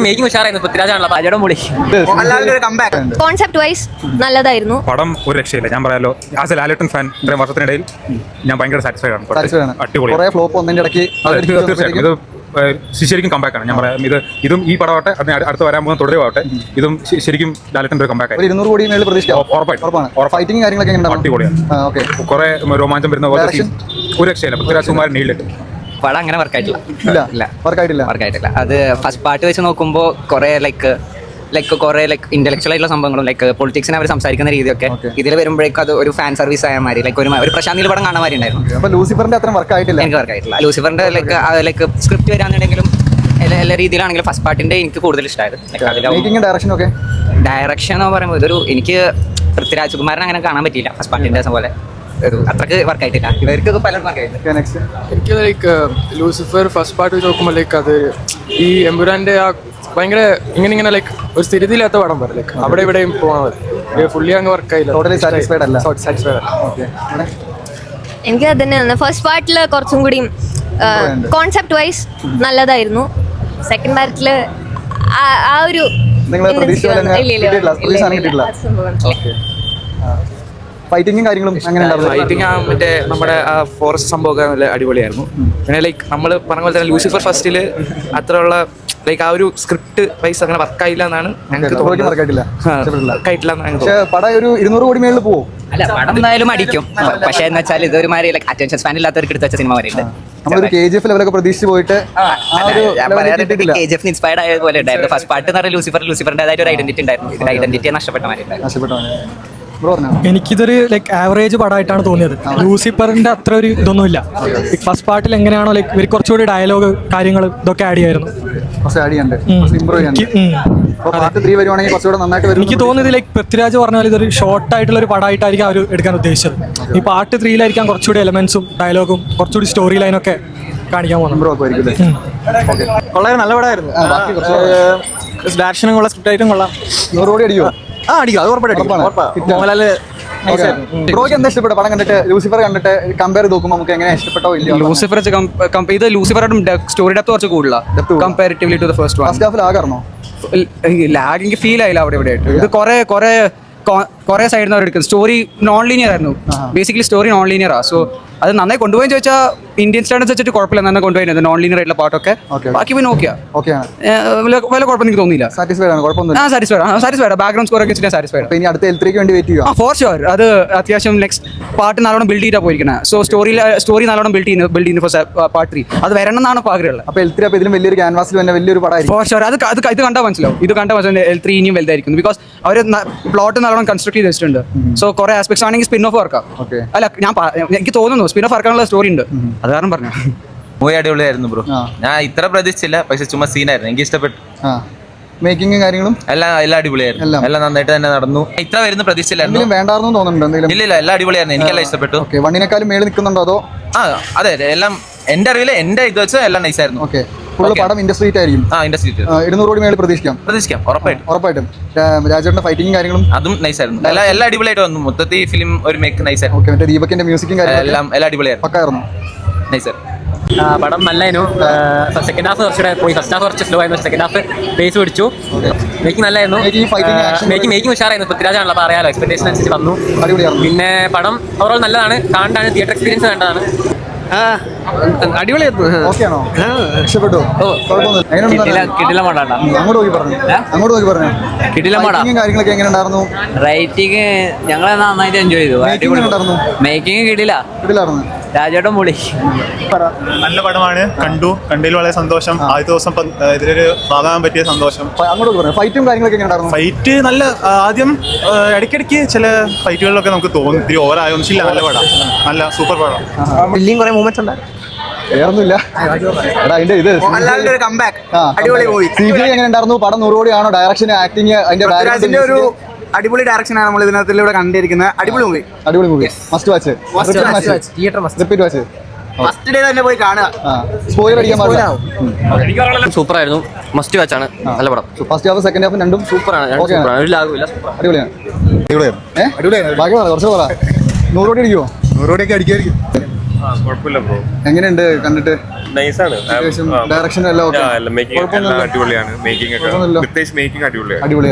Making ഉഷാറായിരുന്നു. പൃഥ്വിരാജാണല്ലോ പാചകം പൊളി. Concept vice നല്ലതായിരുന്നു. പടം ഒരു രക്ഷയില്ല. ഞാൻ പറയാലോ, ആസ് എ ലാലേട്ടൻ ഫാൻ ഇത്രയും വർഷത്തിനിടയിൽ ഞാൻ ഭയങ്കര സാറ്റിസ്ഫൈഡ് ആണ്. അടിപൊളി. ഇത് ശരിക്കും കമ്പാക്ക് ആണ്. ഞാൻ പറയാം, ഇതും ഈ പടമാവട്ടെ, അതിന് അടുത്ത് വരാൻ പോകുന്ന തുടരുവാട്ടെ, ഇതും ശരിക്കും ലാലേട്ടൻ്റെ ഒരു കമ്പാക്ക് ആയി. 200 കോടി മേളിൽ പ്രതീക്ഷിക്കാം. ഫൈറ്റിംഗ് കാര്യങ്ങളൊക്കെ അടിപൊളിയാണ്. കുറെ രോമാഞ്ചം വരുന്ന പോലെ ഒരു രക്ഷയില്ല. പൃഥ്വിരാജ് കുമാർ നീളിട്ട് പടം അങ്ങനെ വർക്കായിട്ടില്ല. അത് ഫസ്റ്റ് പാർട്ട് വെച്ച് നോക്കുമ്പോൾ കുറെ കുറെ ഇന്റലക്ച്വൽ ആയിട്ടുള്ള സംഭവങ്ങളും പൊളിറ്റിക്സിനെ അവർ സംസാരിക്കുന്ന രീതിയൊക്കെ ഇതിൽ വരുമ്പോഴേക്കും അത് ഒരു ഫാൻ സർവീസ് ആയ മാതിരി ഒരു പ്രശാന്തിൽ പടം കാണാൻ മാതിരി ഉണ്ടായിരുന്നു. ലൂസിഫറിന്റെ അത്ര വർക്കായിട്ടില്ല. എനിക്ക് വർക്കായിട്ടില്ല. ലൂസിഫറിന്റെ സ്ക്രിപ്റ്റ് വരാന്നുണ്ടെങ്കിലും എല്ലാ രീതിയിലാണെങ്കിലും ഫസ്റ്റ് പാർട്ടിന്റെ എനിക്ക് കൂടുതൽ ഇഷ്ടമായത്. ഡയറക്ഷൻ എന്ന് പറയുമ്പോൾ ഇതൊരു എനിക്ക് പൃഥ്വിരാജ് കുമാരനെ അങ്ങനെ കാണാൻ പറ്റിയില്ല ഫസ്റ്റ് പാർട്ടിന്റെ പോലെ. അത്രക്ക് വർക്കായിട്ടില്ല. ഇവർക്ക് പലർക്കും വർക്കായിട്ടില്ല. എനിക്ക് ലൂസിഫർ ഫസ്റ്റ് പാർട്ട് വെച്ച് നോക്കുമ്പോൾ അത് ഈ എമ്പുരാന്റെ ആ ഭയങ്കര ഇങ്ങനെ ഒരു സ്ഥിരതയില്ലാത്ത പടം പോലെ അവിടെ ഇവിടെയും പോകണം. ഫുള്ളി അങ്ങ് വർക്കായില്ല. സാറ്റിസ്ഫൈഡ് അല്ല. എനിക്ക് അത് തന്നെയാണ്. ഫസ്റ്റ് പാർട്ടിൽ കുറച്ചും കൂടി കോൺസെപ്റ്റ് വൈസ് നല്ലതായിരുന്നു. സെക്കൻഡ് പാർട്ടില് ആ ഒരു ഫൈറ്റിങ്ങും കാര്യങ്ങളും ഫൈറ്റിംഗ് മറ്റേ നമ്മുടെ ആ ഫോറസ്റ്റ് സംഭവമൊക്കെ നല്ല അടിപൊളിയായിരുന്നു. പിന്നെ നമ്മൾ പറഞ്ഞ പോലെ തന്നെ ലൂസിഫർ ഫസ്റ്റിൽ അത്രയുള്ള ആ ഒരു സ്ക്രിപ്റ്റ് വൈസ് അങ്ങനെ വർക്കായില്ല എന്നാണ് ഞങ്ങൾക്ക് ഒരു 200 കോടി മേളിൽ പോകും. അല്ല, പടം എന്തായാലും അടിക്കും. പക്ഷേ എന്ന് വെച്ചാൽ ഇതൊരു മാതിരി അറ്റൻഷൻ സ്പാൻ ഇല്ലാത്തവർക്ക് എടുത്ത് വെച്ച സിനിമ വരെയുണ്ട്. നമ്മളൊരു KGF ലെവലൊക്കെ പ്രതീക്ഷിച്ച് പോയിട്ട് KGF ഇൻസ്പയർഡ് ആയ പോലെ ഉണ്ടായിരുന്നു. ഫസ്റ്റ് പാർട്ട് എന്ന് പറഞ്ഞാൽ ലൂസിഫറിന്റേതായിട്ട് ഒരു ഐഡന്റിറ്റി ഉണ്ടായിരുന്നു. ഇതിന്റെ ഐഡന്റിറ്റിയെ നഷ്ടപ്പെട്ട മാതിരി. എനിക്കിതൊരു ആവറേജ് പടമായിട്ടാണ് തോന്നിയത്. ലൂസിഫറിന്റെ അത്ര ഒരു ഇതൊന്നുമില്ല. ഫസ്റ്റ് പാർട്ടിൽ എങ്ങനെയാണോ ഇവർ കുറച്ചുകൂടി ഡയലോഗ് കാര്യങ്ങൾ ഇതൊക്കെ ആഡ് ചെയ്യായിരുന്നു. എനിക്ക് തോന്നുന്നത് പൃഥ്വിരാജ് പറഞ്ഞാൽ ഇതൊരു ഷോർട്ട് ആയിട്ടുള്ള ഒരു പടമായിട്ടായിരിക്കും അവർ എടുക്കാൻ ഉദ്ദേശിച്ചത്. ഈ പാർട്ട് 3-ലായിരിക്കാം കുറച്ചുകൂടി എലമെന്റ്സും ഡയലോഗും കുറച്ചുകൂടി സ്റ്റോറി ലൈനൊക്കെ കാണിക്കാൻ പോകുന്നത്. നല്ല പടമായിരുന്നു. ഡയറക്ഷനും കൊള്ളാം, സ്ക്രിപ്റ്റ് ആയിട്ടും കൊള്ളാം. 100 കോടി അടിക്കുമോ? അടിക്കും, അത് ഉറപ്പായിട്ട്. ബ്രോയ്ക്ക് എന്താ ഇഷ്ടപ്പെട്ട പടം കണ്ടിട്ട്? ലൂസിഫർ കണ്ടിട്ട് കമ്പയർ ചെയ്ത് നോക്കുമ്പോൾ നമുക്ക് എങ്ങനെ ഇഷ്ടപ്പെട്ടോ ഇല്ലയോ? ലൂസിഫർ ഇത് ലൂസിഫറും സ്റ്റോറി ഡെപ്ത് കുറച്ച് കൂടുതലാണ് comparatively to the first one. First half ലാഗായിരുന്നോ? ലാഗ് എനിക്ക് ഫീൽ ആയില്ല അവിടെ ഇവിടെ ആയിട്ട്. ഇത് കുറെ സൈഡിൽ നിന്ന് എടുക്കുന്നത്. സ്റ്റോറി നോൺ ലീനിയർ ആയിരുന്നു. ബേസിക്കലി സ്റ്റോറി നോൺ ലീനിയറാ. സോ അത് നന്നായി കൊണ്ടുപോയി ചോദിച്ചാൽ ഇന്ത്യൻ സ്റ്റാൻഡേർഡ്സ് വെച്ചിട്ട് കുഴപ്പമില്ല, നന്നായി കൊണ്ടുപോയത് നോൺ ലീനിയർ ആയിട്ടുള്ള പാട്ടൊക്കെ. ബാക്കി പിന്നെ വല്ല കുഴപ്പം എനിക്ക് തോന്നിയില്ല. സാറ്റിസ്ഫൈഡ്. ബാക്ക്ഗ്രൗണ്ട് സ്കോർ ഒക്കെ സാറ്റിസ്ഫൈഡ്. For sure. അത് അത്യാവശ്യം നെക്സ്റ്റ് പാർട്ട് നല്ലോണം ബിൽഡ് ചെയ്താൽ പോയിരിക്കണം. സോ സ്റ്റോറി നല്ലോണം ബിൽഡ് ചെയ്യുന്നു ഫോർ പാർട്ട് 3. അത് വരണം എന്നാണ് ആഗ്രഹമുള്ളത്. For sure. ഇത് കണ്ടാൽ മനസ്സിലാവും. L3 ഇനിയും വലുതായിരിക്കും. ബിക്കോസ് അവർ പ്ലോട്ട് നല്ലോണം കൺസ്ട്രക്ട് ചെയ്ത് വെച്ചിട്ടുണ്ട്. സോ കുറെ ആസ്പെക്ട്സ് ആണെങ്കിൽ സ്പിൻ ഓഫ് വർക്കാം. അല്ല, എനിക്ക് തോന്നുന്നു സ്പിൻ ഓഫ് വർക്കാനുള്ള സ്റ്റോറി ഉണ്ട്. അത് കാരണം പറഞ്ഞു. മൂവി അടിപൊളിയായിരുന്നു ബ്രോ. ഞാൻ ഇത്ര പ്രതീക്ഷിച്ചില്ല, പക്ഷെ ചുമ്മാ സീനായിരുന്നു. എനിക്ക് ഇഷ്ടപ്പെട്ടു. മേക്കിംഗ് കാര്യങ്ങളും എല്ലാം അടിപൊളിയായിരുന്നു. എല്ലാം നന്നായിട്ട് തന്നെ നടന്നു. ഇത്ര വരുന്ന പ്രതീക്ഷിച്ചില്ലായിരുന്നു. ഇല്ല, എല്ലാം അടിപൊളിയായിരുന്നു. എനിക്കെല്ലാം ഇഷ്ടപ്പെട്ടു. വണ്ണിനേക്കാളും മേളിൽ നിൽക്കുന്നുണ്ടോ അതോ? അതെ, എല്ലാം എന്റെ അറിവില് എന്റെ ഇത് വെച്ച് എല്ലാം നൈസായിരുന്നു. പടം ഇൻഡസ്ട്രി ആയിരിക്കും. 200 കോടി മേളിൽ പ്രതീക്ഷിക്കാം. ഉറപ്പായിട്ടും. രാജേട്ടന്റെ ഫൈറ്റിംഗ് കാര്യങ്ങളും അതും നൈസായിരുന്നു. എല്ലാം അടിപൊളിയായിട്ട് വന്നു. മൊത്തത്തിൽ ഫിലിം ഒരു മേക്ക് നൈസായിരുന്നു. ദീപകിന്റെ മ്യൂസിക്കും എല്ലാം അടിപൊളിയായിരുന്നു. പക്കായിരുന്നു. നൈസായിരുന്നു. പടം നല്ലായിരുന്നു. സെക്കൻഡ് ഹാഫ് കുറച്ചുകൂടെ പോയി. ഫസ്റ്റ് ഹാഫ് കുറച്ച് സ്ലോ ആയിരുന്നു. സെക്കൻഡ് ഹാഫ് ബേസ് പിടിച്ചു. മേക്കിംഗ് നല്ലായിരുന്നു. മേക്കിംഗ് ഉഷാറായിരുന്നു. പൃഥ്വിരാജാണല്ലോ, പറയാലോ. എക്സ്പെക്ടേഷൻ അനുസരിച്ച് വന്നു. പിന്നെ പടം ഓവറോൾ നല്ലതാണ്. കാണാനാണ്. തിയേറ്റർ എക്സ്പീരിയൻസ് വേണ്ടതാണ്. അടിപൊളിയായിരുന്നു. ഇഷ്ടപ്പെട്ടു. കാര്യങ്ങളൊക്കെ എങ്ങനെ ഉണ്ടായിരുന്നു? റൈറ്റിംഗ് ഞങ്ങൾ നന്നായിട്ട് എൻജോയ് ചെയ്തു. മേക്കിംഗ് കിട്ടില്ല. രാജേട്ടൻ പൊളി. നല്ല പടമാണ്. കണ്ടതിൽ വളരെ സന്തോഷം. ആദ്യത്തെ ദിവസം ഇതിലൊരു ഭാഗമാകാൻ പറ്റിയ സന്തോഷം. ഫൈറ്റും കാര്യങ്ങളൊക്കെ എങ്ങനെ ഉണ്ടായിരുന്നു? ഫൈറ്റ് നല്ല. ആദ്യം ഇടയ്ക്കിടയ്ക്ക് ചില ഫൈറ്റുകളിലൊക്കെ നമുക്ക് തോന്നും ഇത്തിരി ഓവറായൊന്നുമില്ല. നല്ല പടം, നല്ല സൂപ്പർ പടം. കുറെ മൂവ്മെന്റ്സ് ഉണ്ട്. വേറൊന്നുമില്ല. എങ്ങനെ ഉണ്ടായിരുന്നു പടം? 100 കോടിയാണോ? ഡയറക്ഷൻ, ആക്ടിങ്, അതിന്റെ ഒരു അടിപൊളി ഡയറക്ഷനാണ് നമ്മൾ ഇതിനകത്തിലൂടെ കണ്ടിരിക്കുന്നത്. അടിപൊളി movie. Must watch. Repeat watch. First day തന്നെ പോയി കാണുക. സ്പോയിലർ അടിക്കാൻ പാടില്ല. സൂപ്പർ ആയിരുന്നു. മസ്റ്റ് വാച്ച് ആണ്. നല്ല പടം. ഫസ്റ്റ് ഹാഫ് സെക്കൻഡ് ഹാഫ് രണ്ടും സൂപ്പറാണ്. ഒരു ലാഗുമില്ല. അടിപൊളിയാണ്. ബാക്കി കുറച്ച് പറ. 100 കോടി അടിക്കുമോ? 100 കോടിയൊക്കെ അടിക്കായിരിക്കും. കുഴപ്പമില്ല ബ്രോ, എങ്ങനെയുണ്ട് കണ്ടിട്ട്? നൈസാണ്. ഡയറക്ഷൻ എല്ലാം ഓക്കെ, മേക്കിംഗ് എല്ലാം അടിപൊളിയാണ്. മേക്കിംഗ് ഒക്കെ കുഴപ്പമൊന്നുമില്ലല്ലോ. പ്രത്യേകിച്ച് മേക്കിംഗ് അടിപൊളിയാണ്. അടിപൊളി.